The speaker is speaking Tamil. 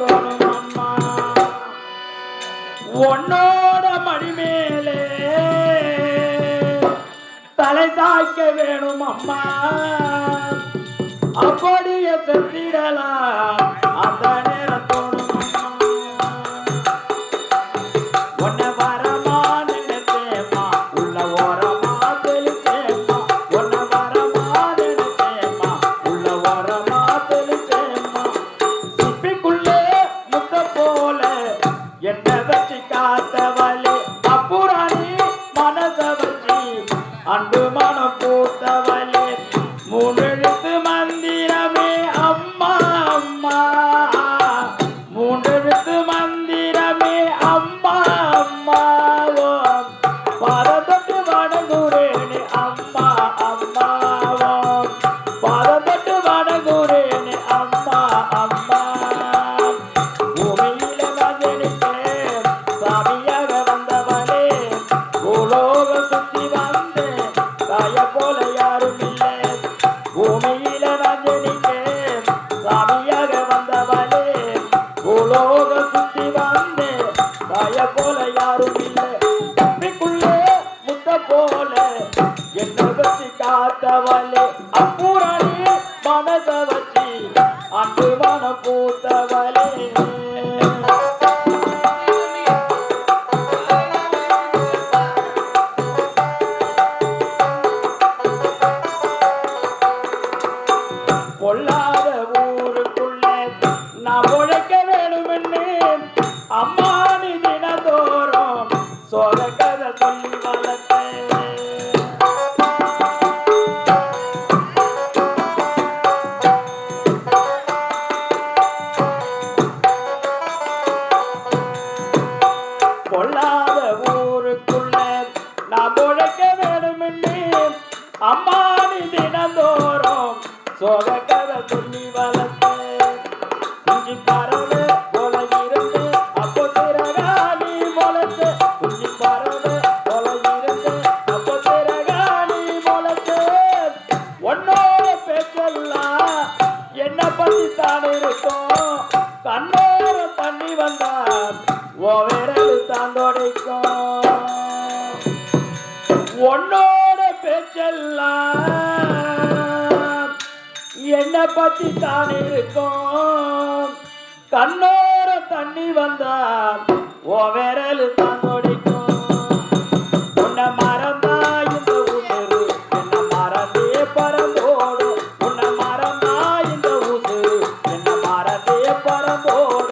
தோணும் அம்மா உன்னோட மடிமேலே தலை சாய்க்க வேணும் அம்மா அப்படியே செத்திடலாம் அந்த நேரம் தோணும் உன்னை வரமா நினைச்சேமா உள்ள ஓரமா தெளிச்சேமா உன்னை வரமா நினைச்சேமா உள்ள ஓரமா தெளிச்சேமா சிப்பிக்குள்ளே முத்த போல என்ன வச்சு காத்தவளே அப்புறாணி மனச வச்சு அன்பு மனம் பூத்தவளே மூன்றெழுத்து மந்திரமே அம்மா அம்மா மூன்றெழுத்து மந்திரமே அம்மா அம்மா பாரதத்து வடகுரேனே அம்மா அம்மா பாரதத்து வடகுரேனே அம்மா அம்மா பூமியில வந்தெடுத்தேன் சாமியாக வந்தவளே பூலோக சுத்தி வந்தேன் தாய போல யாரும் இல்லை பூமியில வந்தெடுத்தேன் சாமியாக வந்தவளே பூலோக சுத்தி வந்தேன் தாய போல யாரும் இல்லை தப்பிக்குள்ளே முத்த போல என்ன வச்சு காத்தவளே அப்புறாணி மனச வச்சு அன்பு மனம் பூத்தவளே பொல்லாத ஊருக்குள்ளே நான் உழைக்க வேணுமென்னு அம்மா நீ தினதோறும் சோக கதை சொல்லி வளர்த்தேன் பொல்லாத ஊருக்குள்ளே நான் உழைக்க வேணுமென்னு அம்மா நீ தினதோறும் சோக கதை சொல்லி வளர்த்தேன் குஞ்சி பறவை போல இருந்து அப்போ திரகாணி முளைச்சு குஞ்சி பறவை போல இருந்து அப்போ திரகாணி முளைச்சு உன்னோட பேச்செல்லாம் என்ன பத்தி தான் இருக்கும் கண்ணோர தண்ணி வந்தான் ஓ விரல் தான் தொடைக்கும் உன்னோட பேச்செல்லாம் என்ன பத்தி தான் இருக்கும் கண்ணோர தண்ணி வந்தா ஓ விரல் தான்